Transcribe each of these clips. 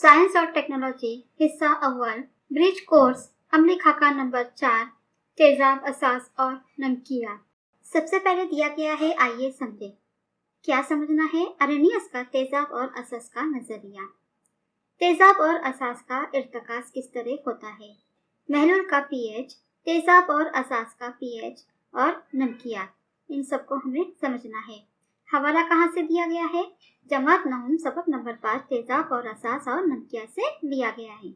Science और technology हिस्सा अव्वल ब्रिज कोर्स अमली खाका नंबर 4 तेजाब, असास और नमकीयात। सबसे पहले दिया गया है, आइए समझें। क्या समझना है? अरेनियस का तेजाब और असास का नजरिया। तेजाब और असास का इर्तकास किस तरह होता है? महलूल का पीएच, तेजाब और असास का पीएच और नमकीयात, इन सबको हमें समझना है। हवाला कहाँ से दिया गया है? जमात नहुम सबक नंबर 5 तेजाब और असास और नमकीयात से लिया गया है।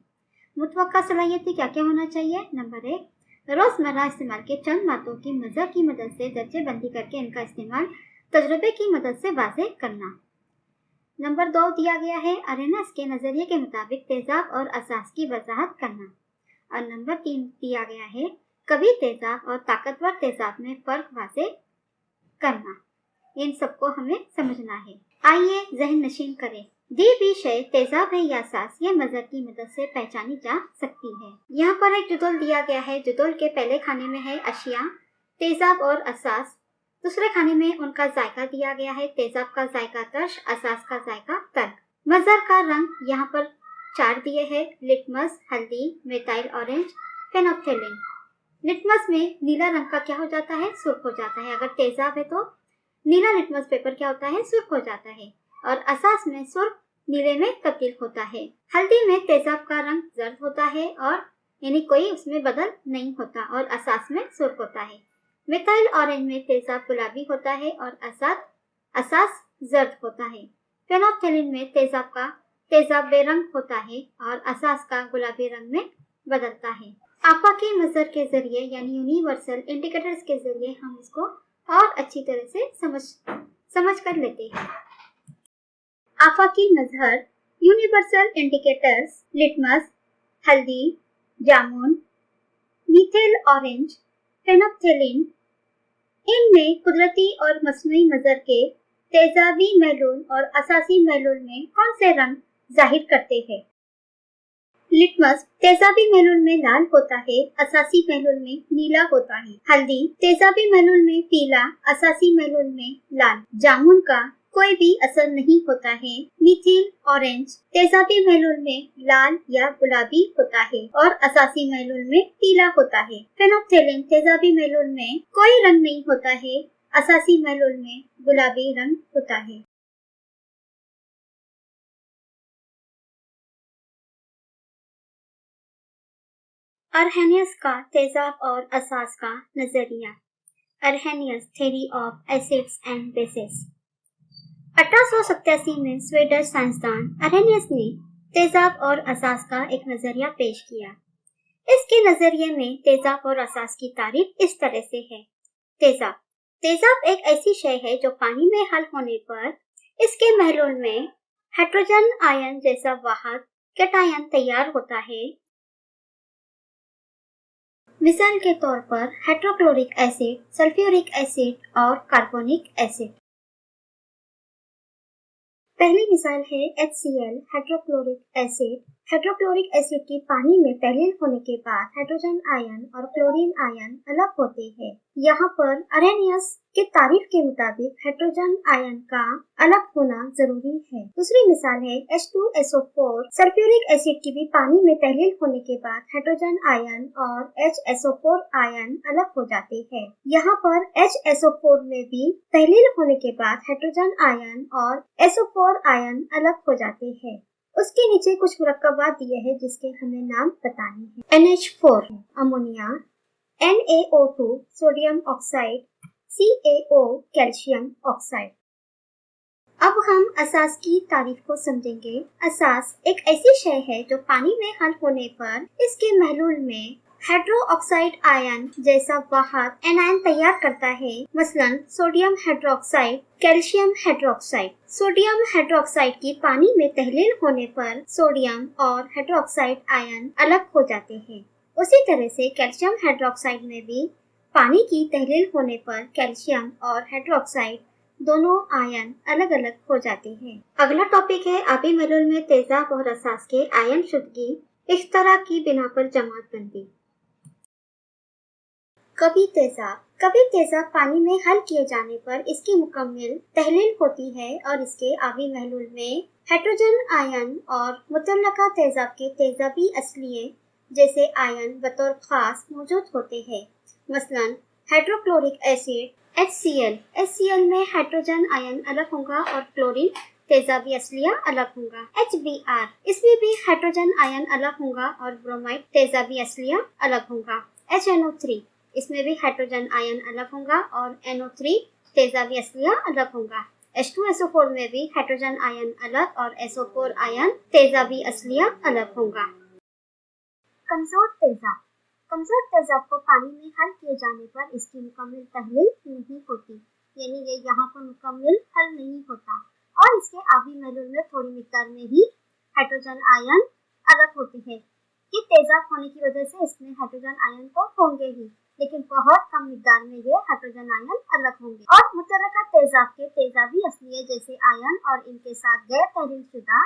मुतवक्का सलाहियतें क्या क्या होना चाहिए? नंबर 1, रोजमर्रा इस्तेमाल के चंद बातों की मज़ा की मदद से दर्जे बंदी करके इनका इस्तेमाल तजुर्बे की मदद से वाज़ेह करना। नंबर 2 दिया गया है, अरेनियस के नजरिए के मुताबिक तेजाब और असास की वजाहत करना। और नंबर 3 दिया गया है, कभी तेजाब और ताकतवर तेजाब में फर्क वाज़ेह करना। इन सबको हमें समझना है। आइए जहन नशीन करें। दी भी शय तेजाब है या असास, ये मज़र की मदद से पहचानी जा सकती है। यहाँ पर एक जुदोल दिया गया है। जुदोल के पहले खाने में है अशिया, तेजाब और असास। दूसरे खाने में उनका जायका दिया गया है। तेजाब का जायका तर्श, असास का जायका तर्क। मज़र का रंग यहाँ पर 4 दिए हैं, लिटमस, हल्दी, मेथाइल ऑरेंज, फेनोप्थेलिन। लिटमस में नीला रंग का क्या हो जाता है? सुर्ख हो जाता है। अगर तेजाब है तो नीला लिटमस पेपर क्या होता है? सुर्ख हो जाता है। और असास में सुर्ख नीले में तब्दील होता है। हल्दी में तेजाब का रंग जर्द होता है और यानी कोई उसमें बदल नहीं होता और असास में सुर्ख होता है। मिथाइल ऑरेंज में तेजाब गुलाबी होता है और असास जर्द होता है। फेनोप्थेलिन में तेजाब बेरंग होता है और असास का गुलाबी रंग में बदलता है। आफाकी मज़र के जरिए यानी यूनिवर्सल इंडिकेटर्स के जरिए हम इसको और अच्छी तरह से समझ कर लेते हैं। आफाकी मज़हर यूनिवर्सल इंडिकेटर्स लिटमस, हल्दी, जामुन, मीथेल ऑरेंज, फेनोप्थेलिन, इनमें कुदरती और मस्नुई मज़र के तेजाबी महलूल और असासी महलूल में कौन से रंग जाहिर करते हैं? लिटमस तेजाबी महलूल में लाल होता है, असासी महलूल में नीला होता है। हल्दी तेजाबी महलूल में पीला, असासी महलूल में लाल। जामुन का कोई भी असर नहीं होता है। मीथिल ऑरेंज तेजाबी महलूल में लाल या गुलाबी होता है और असासी महलूल में पीला होता है। फेनोप्थेलिन तेजाबी महलूल में कोई रंग नहीं होता है, असासी महलूल में गुलाबी रंग होता है। अरहेनियस का तेजाब और असास का नजरिया। Arrhenius theory of acids and bases. 1887 में स्वीडिश साइंसदान अरहेनियस ने तेजाब और असास का एक नजरिया पेश किया। इसके नजरिए में तेजाब और असास की तारीफ इस तरह से है। तेजाब एक ऐसी शय है जो पानी में हल होने पर इसके महलूल में हाइड्रोजन आयन जैसा वाहक कैटायन तैयार होता है। मिसाल के तौर पर हाइड्रोक्लोरिक एसिड, सल्फ्यूरिक एसिड और कार्बोनिक एसिड। पहली मिसाल है HCl hydrochloric acid. Hydrochloric acid की पानी में तहलील होने के बाद हाइड्रोजन आयन और क्लोरीन आयन अलग होते हैं। यहाँ पर अरहेनियस के तारीफ के मुताबिक हाइड्रोजन आयन का अलग होना जरूरी है। दूसरी मिसाल है H2SO4। सल्फ्यूरिक एसिड की भी पानी में तहलील होने के बाद हाइड्रोजन आयन और HSO4 आयन अलग हो जाते हैं। यहाँ पर HSO4 में भी तहलील होने के बाद हाइड्रोजन आयन और SO4 आयन अलग हो जाते हैं। उसके नीचे कुछ मुरक्कबात दिए हैं जिसके हमें नाम बताने हैं। NH4 ammonia, NaO2 sodium oxide, CaO calcium oxide. अब हम असास की तारीफ को समझेंगे। असास एक ऐसी शय है जो पानी में हल होने पर इसके महलूल में हाइड्रोक्साइड आयन जैसा वाहक एनायन तैयार करता है। मसलन sodium hydroxide, calcium hydroxide. Sodium hydroxide की पानी में तहलील होने पर सोडियम और हाइड्रोक्साइड आयन अलग हो जाते हैं। उसी तरह से कैल्शियम हाइड्रोक्साइड में भी पानी की तहलील होने पर कैल्शियम और हाइड्रोक्साइड दोनों आयन अलग अलग हो जाते हैं। अगला टॉपिक है आबी महलूल में तेजाब और असास के आयन शुद्धगी इख्तरा की बिना पर जमात बंदी। कभी तेजाब, कभी तेजाब पानी में हल किए जाने पर इसकी मुकम्मल तहलील होती है और इसके आबी महलूल में हाइड्रोजन आयन और मुतल्लका तेजाब के तेजाबी असलिये जैसे आयन बतौर खास मौजूद होते हैं। मसलन हाइड्रोक्लोरिक एसिड HCl में हाइड्रोजन आयन अलग होगा और क्लोरीन तेजाबी असलिया अलग होगा। HBr इसमें भी हाइड्रोजन आयन अलग होगा और ब्रोमाइड तेजाबी असलिया अलग होगा। HNO3 इसमें भी हाइड्रोजन आयन अलग होगा और NO3 तेजाबी असलिया अलग होगा। H2SO4 में भी हाइड्रोजन आयन अलग और SO4 आयन तेजाबी असलिया अलग होगा। कमजोर तेजाब को पानी में हल किए जाने पर इसकी मुकम्मल तहलील नहीं होती, यानी ये यहाँ पर मुकम्मल हल नहीं होता और इसके आबी महलूल में थोड़ी मिकदार में ही हाइड्रोजन आयन अलग होते हैं। ये तेजाब होने की वजह से इसमें हाइड्रोजन आयन तो होंगे ही, लेकिन बहुत कम मिकदार में ये हाइड्रोजन आयन अलग होंगे। और मुतल्लका तेजाब के तेजाबी असलिये जैसे आयन और इनके साथ गैर तहलील शुदा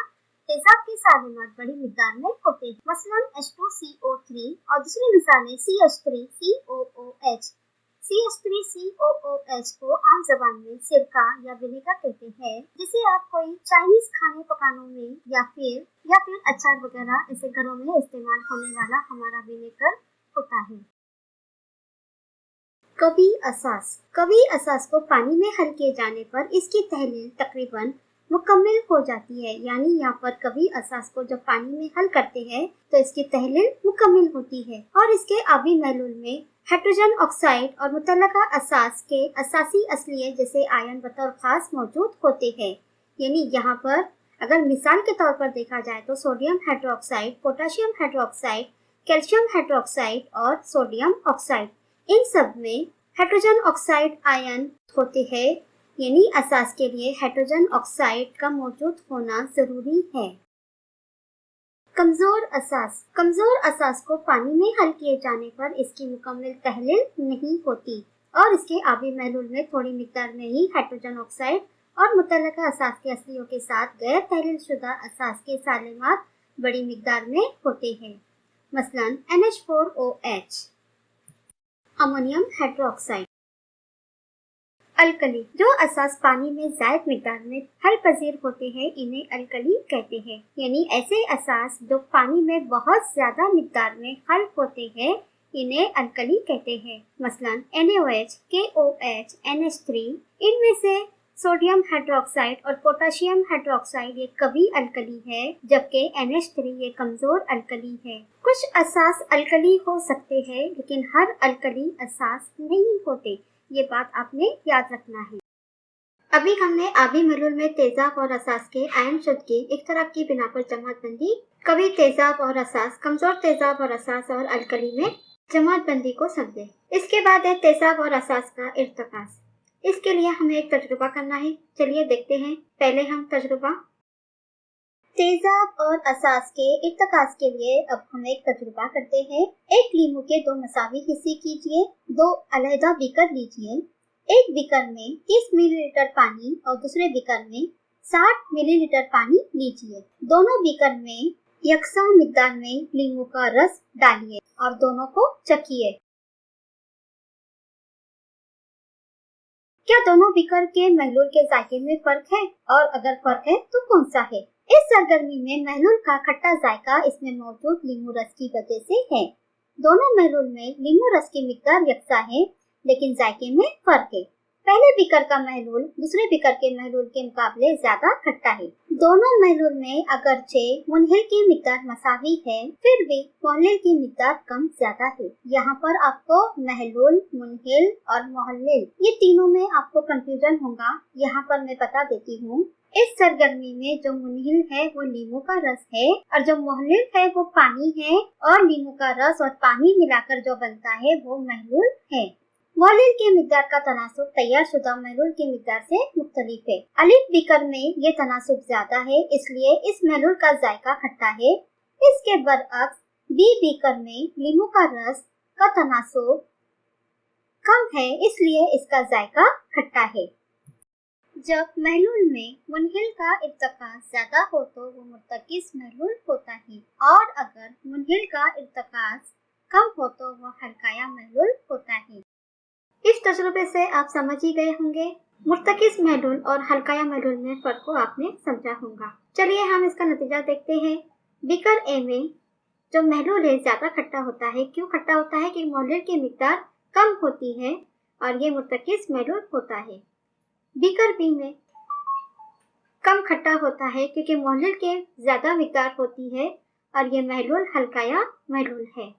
तेजाब के सालिमात बड़ी मिकदार में होते हैं। मसलन H2CO3 और दूसरी मिसालें CH3COOH। CH3COOH को आम जबान में सिरका या विनेगर कहते हैं, जिसे आप कोई चाइनीज खाने पकानों में या फिर अचार वगैरह ऐसे घरों में इस्तेमाल होने वाला हमारा विनेगर होता है। कभी असास को पानी में हल किए जाने पर इसकी तहलील तकरीबन मुकम्मल हो जाती है, यानी यहाँ पर कभी असास को जब पानी में हल करते हैं तो इसकी तहलील मुकम्मल होती है और इसके आबी महलूल में हाइड्रोजन ऑक्साइड और मुतल्लका असास के असासी असलिये जैसे आयन बतौर खास मौजूद होते हैं। यानी यहाँ पर अगर मिसाल के तौर पर देखा जाए तो sodium hydroxide, potassium hydroxide, calcium hydroxide और सोडियम ऑक्साइड, इन सब में हाइड्रोजन ऑक्साइड आयन होते हैं, यानी असास के लिए हाइड्रोजन ऑक्साइड का मौजूद होना जरूरी है। कमजोर असास को पानी में हल किए जाने पर इसकी मुकम्मल तहलील नहीं होती और इसके आबी महलूल में थोड़ी मिकदार में ही हाइड्रोजन ऑक्साइड और मुतल्लका असास के असलियों के साथ गैर तहलील शुदा असास के सालिमात बड़ी मिकदार में होते हैं। मसलन NH4OH। Ammonium hydroxide. अल्कली, जो असास पानी में जायद मिकदार में हल पजीर होते हैं, इन्हें अल्कली कहते हैं। यानी ऐसे असास जो पानी में बहुत ज्यादा मिकदार में हल होते हैं, इन्हें अल्कली कहते हैं। मसलन NaOH, KOH, NH3, इनमें से सोडियम हाइड्रोक्साइड और पोटाशियम हाइड्रोक्साइड ये कभी अल्कली है, जबकि NH3 ये कमजोर अल्कली है। कुछ असास अल्कली हो सकते हैं, लेकिन हर अल्कली असास नहीं होते, ये बात आपने याद रखना है। अभी हमने आबी महलूल में तेजाब और असास के आयन शुद्ध की एक तरफ की बिना पर जमात बंदी, कभी तेजाब और असास, कमजोर तेजाब और असास और अल्कली में जमात बंदी को समझे। इसके बाद है तेजाब और असास का इर्तकास। इसके लिए हमें एक तजुर्बा करना है। चलिए देखते हैं। पहले हम तजुर्बा तेजाब और असास के इर्तकास के लिए अब हम एक तजुर्बा करते हैं। एक लीमू के 2 मसावी हिस्से कीजिए। 2 अलहदा बीकर लीजिए। एक बीकर में 30 मिलीलीटर पानी और दूसरे बीकर में 60 मिलीलीटर पानी लीजिए। दोनों बीकर में यकसा मिकदार में लीमू का रस डालिए और दोनों को चखिए। क्या दोनों बीकर के महलूल के जायके में फर्क है, और अगर फर्क है तो कौन सा है? इस सरगर्मी में महलूल का खट्टा जायका इसमें मौजूद लीमू रस की वजह से है। दोनों महलूल में लीमू रस की मिकदार यकसा है, लेकिन जायके में फर्क है। पहले बीकर का महलूल दूसरे बीकर के महलूल के मुकाबले ज्यादा खट्टा है। दोनों महलूल में अगरचे मुनहिल की मिकदार मसावी है, फिर भी मोहल्लिल की मिकदार कम ज्यादा है। यहाँ पर आपको महलूल, मुनहिल और मोहल्लिल ये तीनों में आपको कंफ्यूजन होगा। यहाँ पर मैं बता देती हूँ। इस सरगर्मी में जो मुनहिल है वो लीमू का रस है, और जो मोहल्लिल है वो पानी है, और लीमू का रस और पानी मिलाकर जो बनता है वो महलूल है। मोहल्लिल के मिकदार का तनासुब तैयार शुदा महलूल की मिकदार से मुख्तलिफ है। अलीफ बीकर में ये तनासुब ज्यादा है, इसलिए इस महलूल का जायका खट्टा है। इसके बरअक्स बी बीकर में लीमू का रस का तनासुब कम है, इसलिए इसका जायका खट्टा है। जब महलूल में मुनहिल का इर्तका ज्यादा हो तो वो मुर्तकिस महलूल होता है, और अगर मुनहिल का इर्तका कम हो तो वो हल्काया महलूल होता है। इस तजुर्बे से आप समझ ही गए होंगे, मुर्तकिस महलूल और हल्काया महलूल में फर्क को आपने समझा होगा। चलिए हम इसका नतीजा देखते हैं। बीकर ए में जो महलूल है ज्यादा खट्टा होता है। क्यों खट्टा होता है? कि महलूल की मिकदार कम होती है और ये मुर्तकिस महलूल होता है। बीकर बी में कम खट्टा होता है क्योंकि महलूल के ज्यादा मिकदार होती है और ये महलूल हल्काया महलूल है।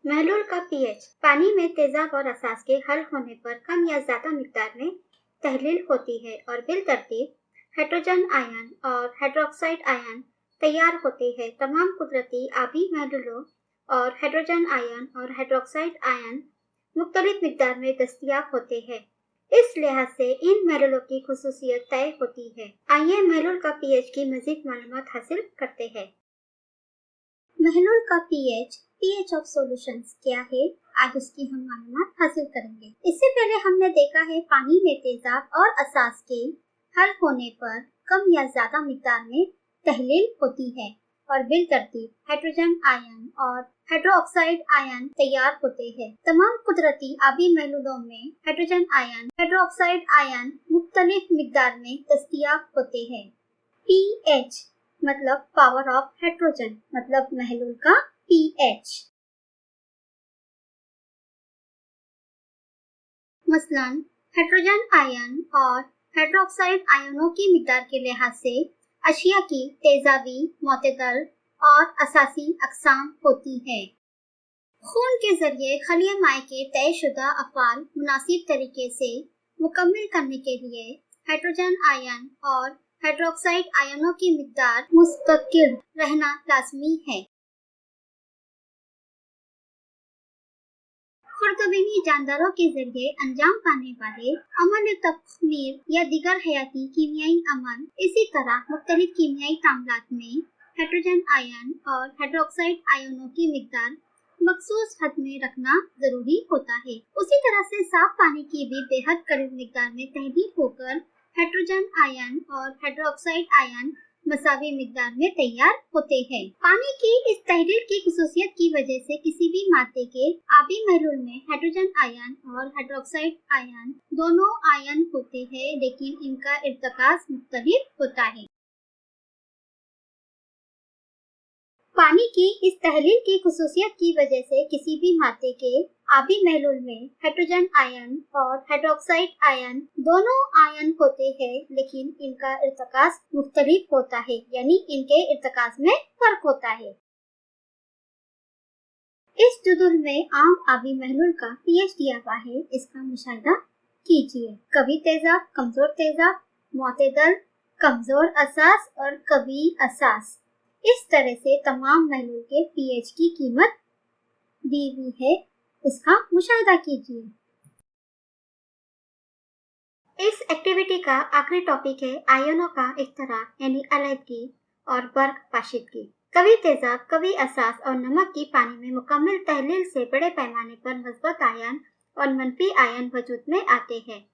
महलूल का पीएच पानी में तेजाब और असास के हल होने पर कम या ज्यादा मिकदार में तहलील होती है और बिलतरतीब हाइड्रोजन आयन और हाइड्रोक्साइड आयन तैयार होते हैं। तमाम कुदरती आबी महलूलों और हाइड्रोजन आयन और हाइड्रोक्साइड आयन मुख्तलिफ मिकदार में दस्तयाब होते हैं। इस लिहाज से इन महलूलों की खुसूसियत तय होती है। आइए महलूल का पीएच की मजीद मालूमात हासिल करते हैं। महलूल का पीएच ऑफ सॉल्यूशंस क्या है, आज उसकी हम मालूमात हासिल करेंगे। इससे पहले हमने देखा है पानी में तेजाब और असास के हल होने पर कम या ज्यादा मिकदार में तहलील होती है और बिलतरतीब हाइड्रोजन आयन और हाइड्रोक्साइड आयन तैयार होते हैं। तमाम कुदरती आबी महलूलों में हाइड्रोजन आयन, हाइड्रोक्साइड आयन मुख्तलिफ मिकदार में दस्तयाब होते हैं। पीएच मतलब पावर ऑफ हाइड्रोजन, मतलब महलूल का पीएच। मसलन हाइड्रोजन आयन और हाइड्रोक्साइड आयनों की मिकदार के लिहाज से अशिया की तेजाबी, मोतदल और असासी अकसाम होती है। खून के जरिए खलिया माए के तयशुदा अफआल मुनासिब तरीके से मुकम्मल करने के लिए हाइड्रोजन आयन और हाइड्रोक्साइड आयनों की मिकदार मुस्तकिल रहना लाजमी है। खुर्दबिनी जानदारों के जरिए अंजाम पाने वाले अमल तख्मीर या दिगर हयाती कीमियाई अमल, इसी तरह मुख्तलिफ कीमियाई तामलात में हाइड्रोजन आयन और हाइड्रोक्साइड आयनों की मिकदार मखसूस हद में रखना जरूरी होता है। उसी तरह से साफ पानी की भी बेहद करीब मिकदार में तहलील होकर हाइड्रोजन आयन और हाइड्रोक्साइड आयन मसावी मिकदार में तैयार होते हैं। पानी की इस तहलील की खुसूसियत की वजह से किसी भी मादे के आबी महलूल में हाइड्रोजन आयन और हाइड्रोक्साइड आयन दोनों आयन होते हैं, लेकिन इनका इर्तकाज मुख्तलिफ होता है। पानी की इस तहलील की खुसूसियत की वजह से किसी भी मादे के आबी महलूल में हाइड्रोजन आयन और हाइड्रोक्साइड आयन दोनों आयन होते हैं, लेकिन इनका इर्तकाज मुख्तलिफ होता है, यानी इनके इर्तकाज में फर्क होता है। इस जुदुल में आम आबी महलूल का पीएच दिया हुआ है, इसका मुशाहिदा कीजिए। कभी तेजाब, कमजोर तेजाब, मोतदल, कमजोर असास और कभी असास। इस तरह से तमाम महलूल के पीएच की कीमत दी हुई है, इसका मुशाहिदा कीजिए। इस एक्टिविटी का आखिरी टॉपिक है आयनों का इख्तराक यानी अलहदगी और बर्क पाशीदगी। कभी तेजाब, कभी असास और नमक की पानी में मुकम्मल तहलील से बड़े पैमाने पर मुस्बत आयन और मनफी आयन वजूद में आते हैं।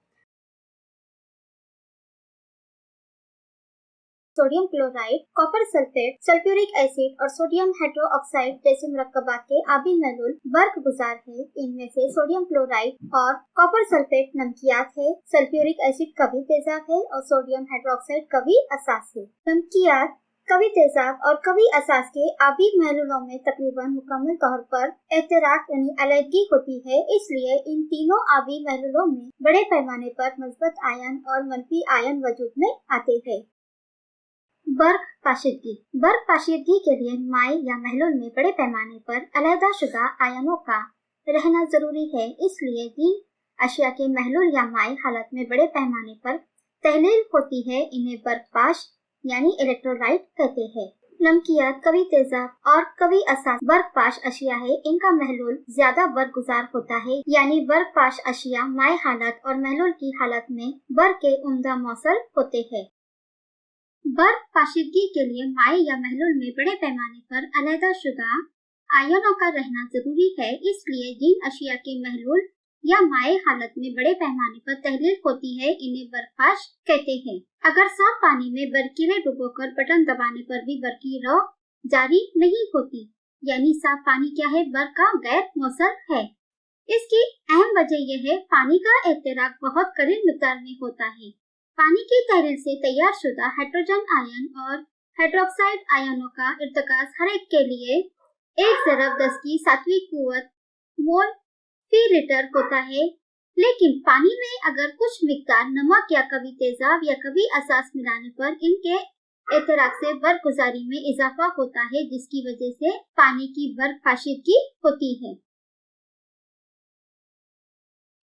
Sodium chloride, copper sulphate, sulphuric acid और सोडियम हाइड्रोक्साइड जैसे मुरक्कबात के आबी महलूल बर्क गुजार है। इनमें से सोडियम क्लोराइड और कॉपर सल्फेट नमकियात है, सल्फ्यूरिक एसिड कभी तेजाब है और सोडियम हाइड्रोक्साइड कभी असास है। नमकियात कभी तेजाब और कभी असास के आबी महलूलों में तकरीबन मुकम्मल तौर पर एहतराक यानी अलहदगी होती है, इसलिए इन तीनों आबी महलूलों में बड़े पैमाने पर मुस्बत आयन और मनफी आयन वजूद में आते हैं। बर्क पाशीदगी। बर्क पाशीदगी के लिए माए या महलूल में बड़े पैमाने पर अलहदा शुदा आयनों का रहना जरूरी है, इसलिए जिन अशिया के महलूल या माए हालत में बड़े पैमाने पर तहलील होती है, इन्हें बर्कपाश यानी इलेक्ट्रोलाइट कहते हैं। नमकियात कभी तेजाब और कभी असास बर्कपाश अशिया है, इनका महलूल ज्यादा बर्क गुजार होता है, यानी बर्कपाश अशिया माए हालत और महलूल की हालत में बर्क के उम्दा मौसल होते हैं। बर्क पाशीदगी के लिए माए या महलूल में बड़े पैमाने पर अलहदा शुदा आयनों का रहना जरूरी है, इसलिए जिन अशिया के महलूल या माए हालत में बड़े पैमाने पर तहलील होती है, इन्हें बर्कपाश कहते हैं। अगर साफ पानी में बरकीलें डुबोकर बटन दबाने पर भी बर्की रौ जारी नहीं होती, यानी साफ पानी क्या है? बर्क का गैर मौसल है। इसकी अहम वजह यह है पानी का एहतिराक बहुत करीब मिकदार में होता है। पानी की तहरीर से तैयार शुदा हाइड्रोजन आयन और हाइड्रोक्साइड आयनों का इर्तिकाज हर एक के लिए 1 × 10⁷ कुव्वत मोल फी लीटर होता है। लेकिन पानी में अगर कुछ मिकदार नमक या कभी तेजाब या कभी असास मिलाने पर इनके एहतिराक से बर्फगुजारी में इजाफा होता है, जिसकी वजह से पानी की बर्फ पाशीदगी होती है।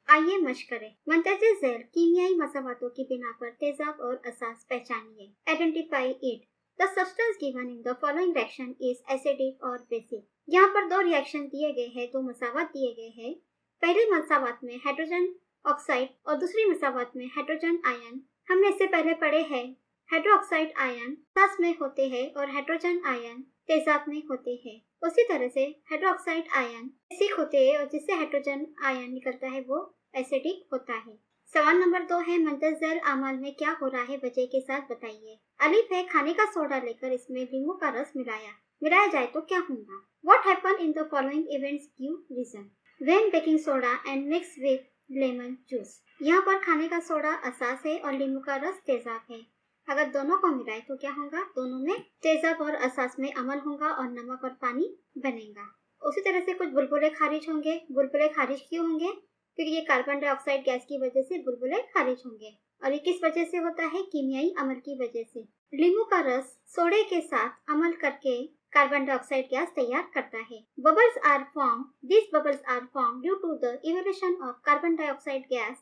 आइए मशक करें। मंतज़र ज़ैल कीमियाई मसावातों की बिना पर तेजाब और असास पहचानिए। Identify it. The substance given in the following reaction is acidic और बेसिक। यहाँ पर 2 रिएक्शन दिए गए हैं, 2 मसावात दिए गए हैं। पहले मसावात में हाइड्रोजन ऑक्साइड और दूसरी मसावात में हाइड्रोजन आयन। हमने इससे पहले पढ़े हैं हाइड्रोक्साइड आयन असास में होते हैं और हाइड्रोजन आयन तेजाब में होते हैं। उसी तरह से हाइड्रोक्साइड आयन बेसिक होते हैं और जिससे हाइड्रोजन आयन निकलता है वो एसिडिक होता है। सवाल नंबर 2 है मंतज़र अमल में क्या हो रहा है, वजह के साथ बताइए। अलिफ है खाने का सोडा लेकर इसमें नींबू का रस मिलाया जाए तो क्या होगा। What happen in the following events give reason. When baking soda and mix with lemon juice. यहाँ पर खाने का सोडा असास है और नींबू का रस तेजाब है। अगर दोनों को मिलाए तो क्या होगा, दोनों में तेजाब और असास में अमल होगा और नमक और पानी बनेगा। उसी तरह से कुछ बुलबुले खारिज होंगे। बुलबुले खारिज क्यों होंगे, क्योंकि ये कार्बन डाइऑक्साइड गैस की वजह से बुलबुले खारिज होंगे। और ये किस वजह से होता है, कीमियाई अमल की वजह से। नींबू का रस सोडे के साथ अमल करके कार्बन डाइऑक्साइड गैस तैयार करता है। Bubbles are form. This bubbles are form due to the evolution of carbon dioxide gas.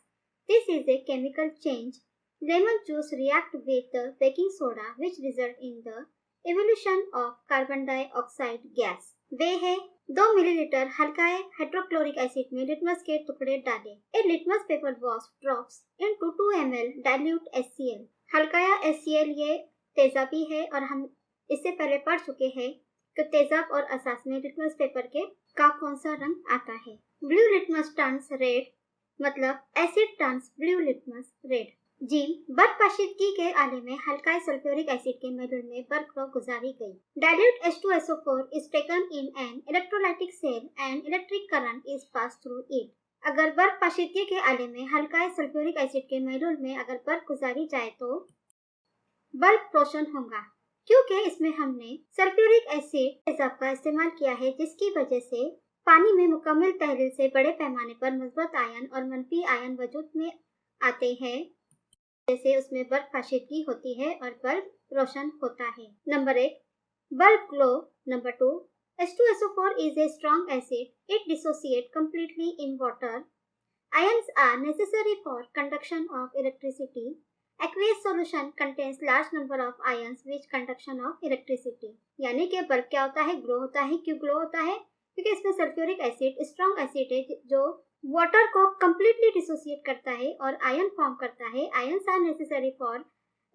This is a chemical change. Lemon juice react with the baking soda which result in the evolution of carbon dioxide gas. वे है 2 millilitre हल्काए hydrochloric acid में litmus के टुकड़े डालें। A litmus paper was drops into 2 ml dilute HCl. हल्काया HCl ये तेजाबी है और हम इससे पहले पढ़ चुके हैं कि तेजाब और असास में लिटमस पेपर के का कौन सा रंग आता है। ब्लू लिटमस टर्न्स रेड, मतलब acid turns blue litmus red. जी, बर्फ पाशीदगी के आले में हल्का सल्फ्यूरिक एसिड के मॉड्यूल में बर्फ को गुजारी गई। Dilute H2SO4 is taken in an electrolytic cell and electric current is passed through it. अगर बर्फ पाशीदगी के आले में हल्का सल्फ्यूरिक एसिड के मॉड्यूल में अगर बर्फ गुजारी जाए तो बल्ब रोशन होगा, क्योंकि इसमें हमने सल्फ्यूरिक एसिड तेजाब का इस्तेमाल किया है, जिसकी वजह से पानी में मुकम्मल तहरीर से बड़े पैमाने पर मुस्बत आयन और मनफी आयन वजूद में आते हैं, जैसे उसमें बर्फ पाशीदगी होती है और बल्ब रोशन होता है। Number 1 bulb glow. Number 2 H2SO4 is a strong acid. It dissociates completely in water. Ions are necessary for conduction of electricity. Aqueous solution contains large number of ions which conduction of electricity. यानी कि bulb क्या होता है, glow होता है। क्यों glow होता है, क्योंकि इसमें सल्फ्यूरिक एसिड स्ट्रॉन्ग एसिड है जो वाटर को कंप्लीटली डिसोसिएट करता है और आयन फॉर्म करता है। Ions are necessary for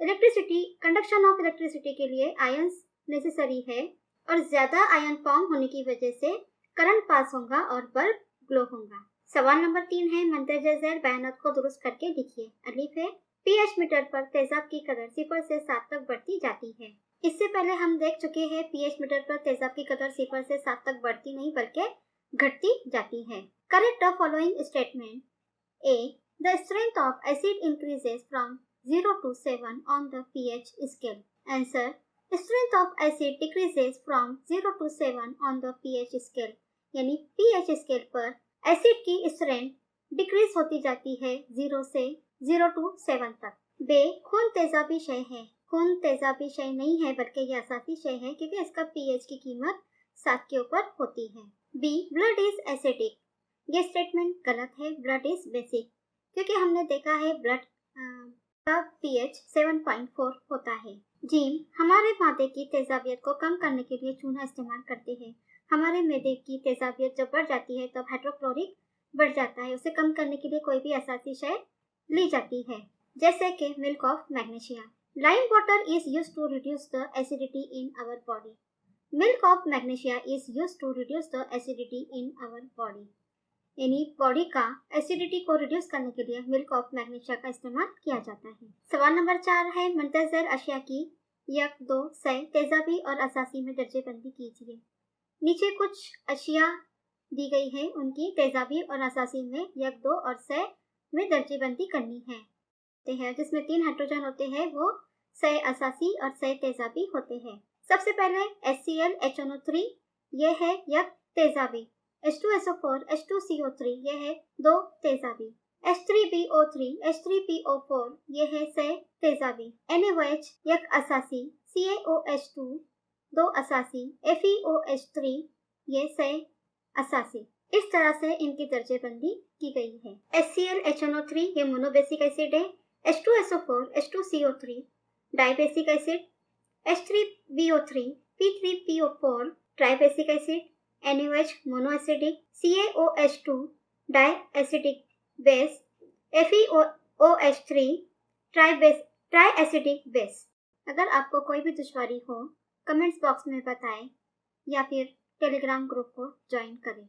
electricity. Conduction of electricity के लिए आयंस नेसेसरी है और ज्यादा आयन फॉर्म होने की वजह से करंट पास होगा और बल्ब ग्लो होगा। सवाल नंबर 3 है मंतज़र ज़ैल बयानात को दुरुस्त करके लिखिए। अलिफ है pH मीटर पर तेजाब की कदर 0 से 7 तक बढ़ती जाती है। इससे पहले हम देख चुके हैं pH मीटर पर तेजाब की कदर 0 से 7 तक बढ़ती नहीं बल्कि घटती जाती है। Correct the following statement. A. The strength of acid increases from 0 to 7 on the pH scale. Answer. Strength of acid decreases from 0 to 7 on the pH scale. यानी pH स्केल पर एसिड की स्ट्रेंथ डिक्रीज होती जाती है 0 से 0 to 7 तक। बे खून तेजाबी शय है। खून तेजाबी शय नहीं है बल्कि यह असासी शय है, क्योंकि इसका pH की कीमत 7 के ऊपर होती है। B blood is acidic. ये स्टेटमेंट गलत है। ब्लड इज बेसिक, क्योंकि हमने देखा है ब्लड का pH 7.4 होता है। जीम हमारे मादे की तेजाबियत को कम करने के लिए चूना इस्तेमाल करते हैं। हमारे मैदे की तेजाबियत जब बढ़ जाती है तब हाइड्रोक्लोरिक बढ़ जाता है। उसे कम करने के लिए कोई भी असासी शय ली जाती है, जैसे कि milk of magnesia. Lime water is used to reduce the acidity in our body. Milk of magnesia is used to reduce the acidity in our body. यानी बॉडी का एसिडिटी को रिड्यूस करने के लिए मिल्क ऑफ मैग्नीशिया का इस्तेमाल किया जाता है। सवाल नंबर 4 है मंतज़र अशिया की 1, 2 से तेजाबी और असासी में दर्जेबंदी कीजिए। नीचे कुछ अशिया दी गई है उनकी तेजाबी और असासी में 1, 2 और 6 में दर्जेबंदी करनी है। जिसमें 3 हाइड्रोजन होते हैं वो 6 असासी और 6 तेजाबी होते हैं। सबसे पहले HCl HNO3 ये है यक तेजाबी, H2SO4 H2CO3 ये है 2 तेजाबी, H3PO3 H3PO4 ये है 6 तेजाबी, NaOH यक असासी, CaOH2 2 असासी, FeOH3 ये 6 असासी। इस तरह से इनकी दर्जेबंदी की गई है। HCl HNO3 ये मोनोबेसिक एसिड है, H2SO4 H2CO3 dibasic acid, H3BO3 P3PO4 tribasic acid, NaOH monoacidic, CaOH2 diacidic base, FeOH3 triacidic base. अगर आपको कोई भी दुश्वारी हो कमेंट्स बॉक्स में बताएं या फिर टेलीग्राम ग्रुप को ज्वाइन करें।